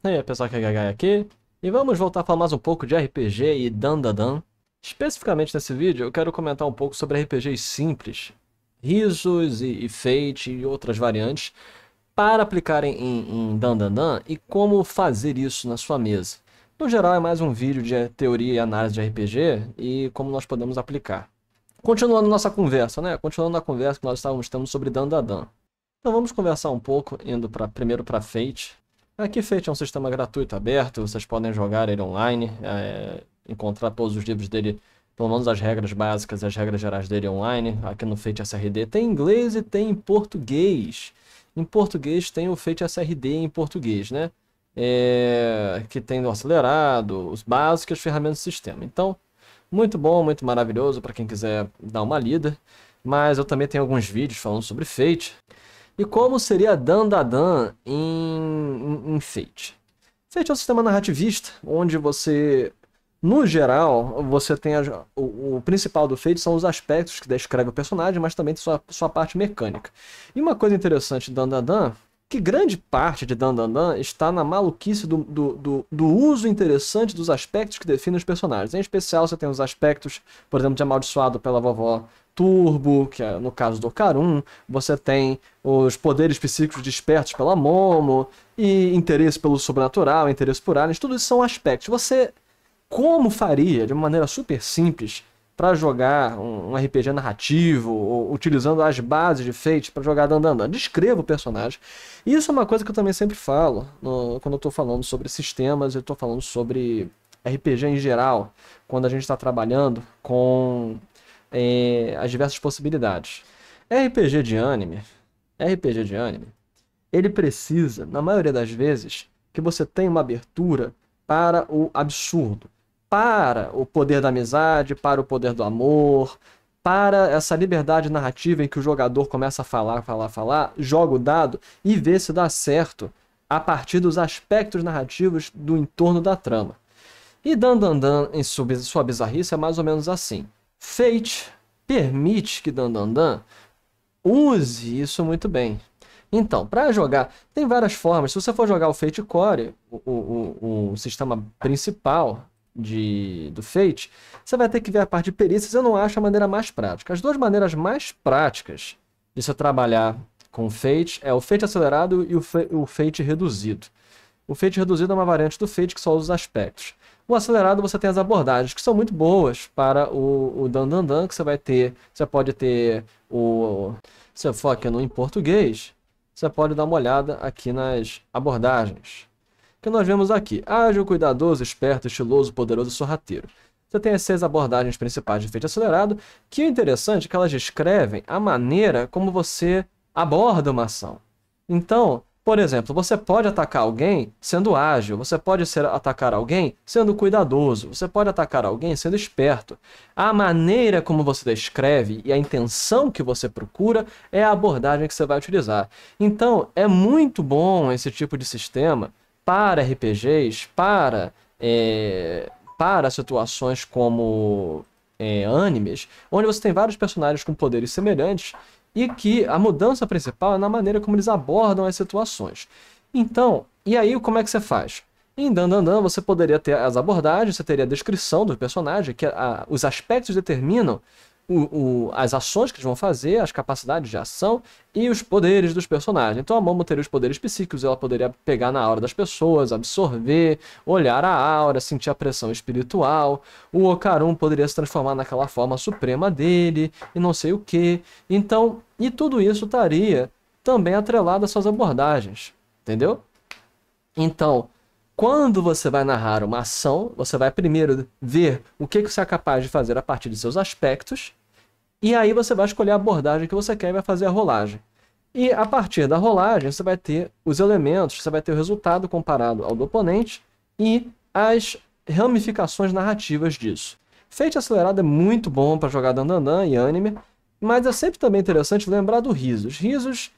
E aí, pessoal, que é Gagai aqui, e vamos voltar a falar mais um pouco de RPG e Dandadan. Especificamente nesse vídeo, eu quero comentar um pouco sobre RPGs simples, Risos e Fate e outras variantes, para aplicarem em Dandadan e como fazer isso na sua mesa. No geral, é mais um vídeo de teoria e análise de RPG e como nós podemos aplicar. Continuando nossa conversa, né? Continuando a conversa que nós estávamos tendo sobre Dandadan. Então vamos conversar um pouco, indo primeiro para Fate. Aqui Fate é um sistema gratuito, aberto, vocês podem jogar ele online, encontrar todos os livros dele, pelo menos as regras básicas e as regras gerais dele online. Aqui no Fate SRD tem em inglês e tem em português. Em português tem o Fate SRD em português, né? Que tem o acelerado, os básicos e as ferramentas do sistema. Então, muito bom, muito maravilhoso para quem quiser dar uma lida. Mas eu também tenho alguns vídeos falando sobre Fate. E como seria Dandadan em Fate? Fate é um sistema narrativista, onde você, no geral, você tem o principal do Fate são os aspectos que descreve o personagem, mas também tem sua parte mecânica. E uma coisa interessante de Dandadan, que grande parte de Dandadan está na maluquice do uso interessante dos aspectos que definem os personagens. Em especial, você tem os aspectos, por exemplo, de amaldiçoado pela vovó Turbo, que é no caso do Ocarun. Você tem os poderes psíquicos despertos pela Momo, e interesse pelo sobrenatural, interesse por aliens. Tudo isso são aspectos. Você, como faria, de uma maneira super simples, para jogar um RPG narrativo, ou utilizando as bases de Fate para jogar Dandadan? Descreva o personagem. E isso é uma coisa que eu também sempre falo, quando eu estou falando sobre sistemas, eu estou falando sobre RPG em geral, quando a gente está trabalhando com as diversas possibilidades. RPG de anime, ele precisa, na maioria das vezes, que você tenha uma abertura para o absurdo, para o poder da amizade, para o poder do amor, para essa liberdade narrativa em que o jogador começa a falar, joga o dado e vê se dá certo a partir dos aspectos narrativos do entorno da trama. E Dandadan, em sua bizarrice, é mais ou menos assim. Fate permite que Dandadan use isso muito bem. Então, para jogar, tem várias formas. Se você for jogar o Fate Core, o sistema principal do Fate, você vai ter que ver a parte de perícias. Eu não acho a maneira mais prática. As duas maneiras mais práticas de se trabalhar com Fate é o Fate acelerado e o Fate reduzido. O Fate reduzido é uma variante do Fate que só usa os aspectos. O acelerado você tem as abordagens, que são muito boas para o Dandadan, que você vai ter. Você pode ter se eu for aqui em português, você pode dar uma olhada aqui nas abordagens. Que nós vemos aqui: ágil, cuidadoso, esperto, estiloso, poderoso e sorrateiro. Você tem as 6 abordagens principais de Fate acelerado, que o interessante é que elas descrevem a maneira como você aborda uma ação. Então, por exemplo, você pode atacar alguém sendo ágil, você pode atacar alguém sendo cuidadoso, você pode atacar alguém sendo esperto. A maneira como você descreve e a intenção que você procura é a abordagem que você vai utilizar. Então, é muito bom esse tipo de sistema para RPGs, para situações como animes, onde você tem vários personagens com poderes semelhantes, e que a mudança principal é na maneira como eles abordam as situações. Então, e aí como é que você faz? Em Dandadan você poderia ter as abordagens, você teria a descrição do personagem, que os aspectos determinam as ações que eles vão fazer, as capacidades de ação e os poderes dos personagens. Então a Momo teria os poderes psíquicos, ela poderia pegar na aura das pessoas, absorver, olhar a aura, sentir a pressão espiritual. O Ocarun poderia se transformar naquela forma suprema dele e não sei o que. Então, e tudo isso estaria também atrelado às suas abordagens, entendeu? Então, quando você vai narrar uma ação, você vai primeiro ver o que você é capaz de fazer a partir de seus aspectos, e aí você vai escolher a abordagem que você quer e vai fazer a rolagem. E a partir da rolagem, você vai ter os elementos, você vai ter o resultado comparado ao do oponente e as ramificações narrativas disso. Fate acelerado é muito bom para jogar Dandadan e anime, mas é sempre também interessante lembrar do Risos. Risos,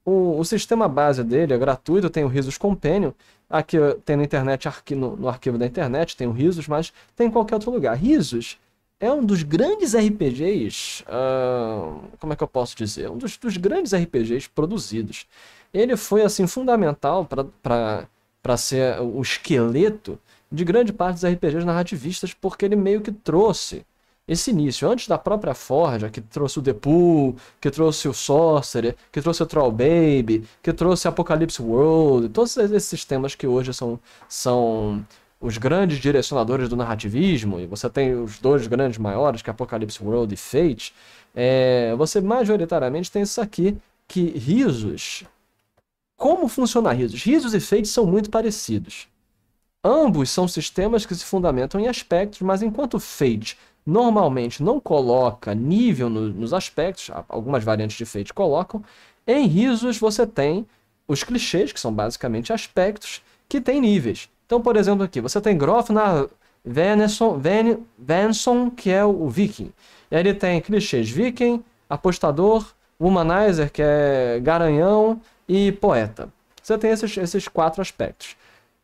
o sistema base dele é gratuito, tem o Risos Companion. Aqui tem na internet, no arquivo da internet, tem o Risos, mas tem em qualquer outro lugar. Risos é um dos grandes RPGs, como é que eu posso dizer? Um dos grandes RPGs produzidos. Ele foi, assim, fundamental para para ser o esqueleto de grande parte dos RPGs narrativistas, porque ele meio que trouxe esse início, antes da própria Forja, que trouxe o The Pool, que trouxe o Sorcerer, que trouxe o Troll Baby, que trouxe Apocalypse World, todos esses sistemas que hoje são os grandes direcionadores do narrativismo, e você tem os dois grandes maiores, que é Apocalypse World e Fate, você majoritariamente tem isso aqui, que Risos... Como funciona Risos? Risos e Fate são muito parecidos. Ambos são sistemas que se fundamentam em aspectos, mas enquanto Fate normalmente não coloca nível nos aspectos, algumas variantes de Fate colocam, em Risos você tem os clichês, que são basicamente aspectos, que têm níveis. Então, por exemplo, aqui, você tem Grofnar Venson, que é o Viking. Ele tem clichês Viking, Apostador, Womanizer, que é Garanhão, e Poeta. Você tem esses 4 aspectos.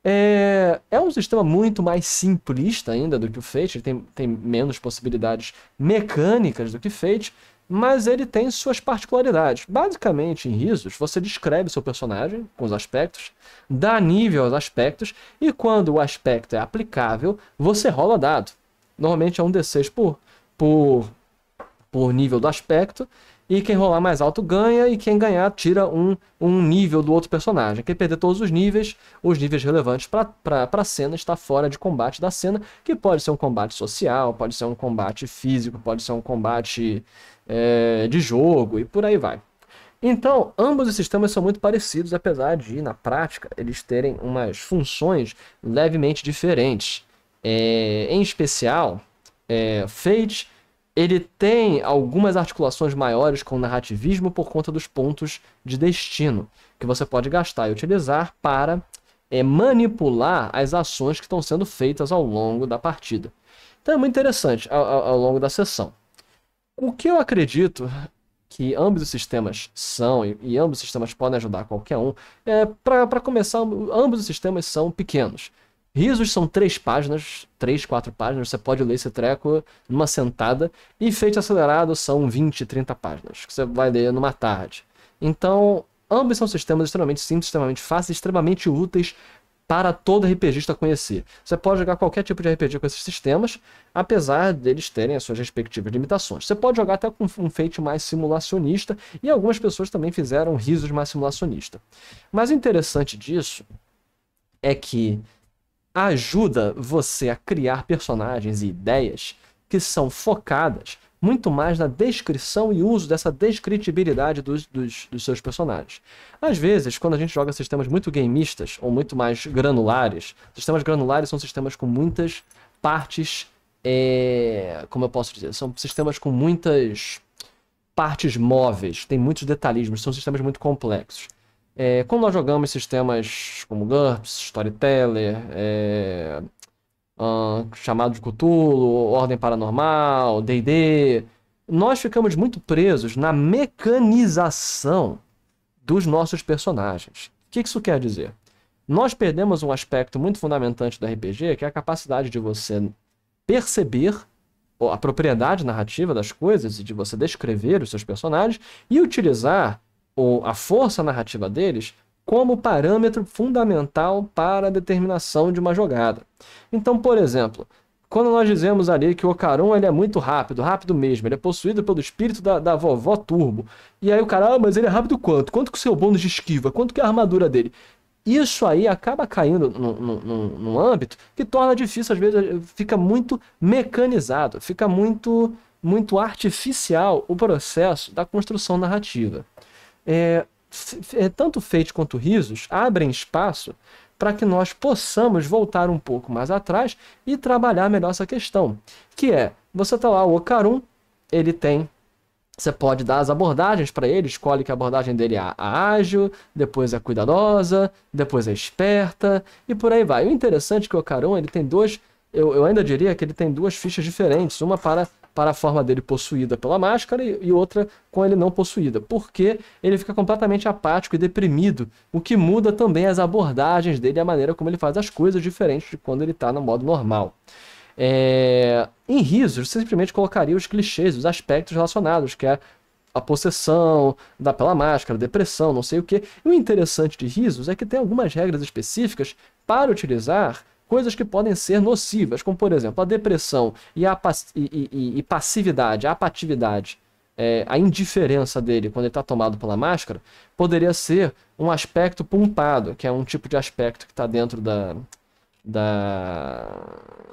É um sistema muito mais simplista ainda do que o Fate, ele tem menos possibilidades mecânicas do que Fate, mas ele tem suas particularidades. Basicamente, em Risos, você descreve seu personagem com os aspectos, dá nível aos aspectos, e quando o aspecto é aplicável, você rola dado. Normalmente é um D6 por nível do aspecto, e quem rolar mais alto ganha, e quem ganhar tira um nível do outro personagem. Quem perder todos os níveis relevantes para a cena, está fora de combate da cena, que pode ser um combate social, pode ser um combate físico, pode ser um combate de jogo, e por aí vai. Então, ambos os sistemas são muito parecidos, apesar de, na prática, eles terem umas funções levemente diferentes. Em especial, Fate... ele tem algumas articulações maiores com o narrativismo por conta dos pontos de destino, que você pode gastar e utilizar para manipular as ações que estão sendo feitas ao longo da partida. Então é muito interessante ao longo da sessão. O que eu acredito que ambos os sistemas são, e ambos os sistemas podem ajudar qualquer um, para começar, ambos os sistemas são pequenos. Risos são 3 páginas, 3, 4 páginas, você pode ler esse treco numa sentada, e Fate Acelerado são 20, 30 páginas, que você vai ler numa tarde. Então, ambos são sistemas extremamente simples, extremamente fáceis, extremamente úteis para todo RPGista conhecer. Você pode jogar qualquer tipo de RPG com esses sistemas, apesar deles terem as suas respectivas limitações. Você pode jogar até com um Fate mais simulacionista, e algumas pessoas também fizeram Risos mais simulacionista. Mas o interessante disso é que ajuda você a criar personagens e ideias que são focadas muito mais na descrição e uso dessa descritibilidade dos seus personagens. Às vezes, quando a gente joga sistemas muito gameistas ou muito mais granulares, sistemas granulares são sistemas com muitas partes, como eu posso dizer, são sistemas com muitas partes móveis, tem muitos detalhismos, são sistemas muito complexos. Quando nós jogamos sistemas como GURPS, Storyteller, Chamado de Cthulhu, Ordem Paranormal, D&D, nós ficamos muito presos na mecanização dos nossos personagens. O que isso quer dizer? Nós perdemos um aspecto muito fundamentante do RPG, que é a capacidade de você perceber a propriedade narrativa das coisas e de você descrever os seus personagens e utilizar a força narrativa deles como parâmetro fundamental para a determinação de uma jogada. Então, por exemplo, quando nós dizemos ali que o Ocaron ele é muito rápido, rápido mesmo, ele é possuído pelo espírito da vovó Turbo, e aí o cara, mas ele é rápido quanto? Quanto que o seu bônus de esquiva? Quanto que é a armadura dele? Isso aí acaba caindo num âmbito que torna difícil, às vezes fica muito mecanizado, fica muito artificial o processo da construção narrativa. Tanto Fate quanto Risos abrem espaço para que nós possamos voltar um pouco mais atrás e trabalhar melhor essa questão, que você está lá, o Ocaron, ele tem, você pode dar as abordagens para ele, escolhe que a abordagem dele é a ágil, depois é cuidadosa, depois é esperta, e por aí vai. O interessante é que o Ocaron, ele tem eu ainda diria que ele tem 2 fichas diferentes, uma para a forma dele possuída pela máscara e outra com ele não possuída, porque ele fica completamente apático e deprimido, o que muda também as abordagens dele e a maneira como ele faz as coisas, diferente de quando ele está no modo normal. Em Risos, você simplesmente colocaria os clichês, os aspectos relacionados, que é a possessão, dá pela máscara, depressão, não sei o quê. E o interessante de risos é que tem algumas regras específicas para utilizar coisas que podem ser nocivas, como por exemplo a depressão e a passividade, a apatividade, a indiferença dele quando ele está tomado pela máscara, poderia ser um aspecto puntado, que é um tipo de aspecto que está dentro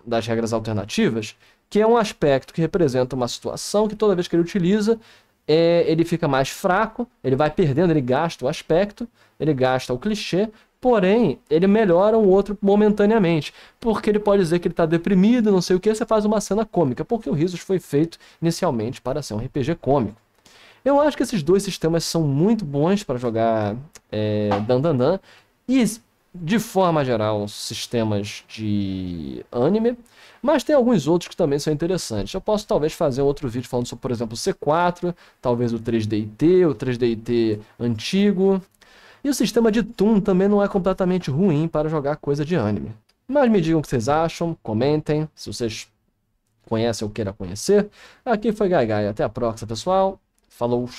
das regras alternativas, que é um aspecto que representa uma situação que toda vez que ele utiliza, ele fica mais fraco, ele vai perdendo, ele gasta o aspecto, ele gasta o clichê, porém, ele melhora o outro momentaneamente, porque ele pode dizer que ele está deprimido, não sei o que, você faz uma cena cômica, porque o Risos foi feito inicialmente para ser um RPG cômico. Eu acho que esses dois sistemas são muito bons para jogar Dan. E, de forma geral, sistemas de anime, mas tem alguns outros que também são interessantes. Eu posso talvez fazer outro vídeo falando sobre, por exemplo, o C4, talvez o 3DIT, o 3DIT antigo. E o sistema de Toon também não é completamente ruim para jogar coisa de anime. Mas me digam o que vocês acham, comentem, se vocês conhecem ou queiram conhecer. Aqui foi Gaigai, até a próxima, pessoal. Falou!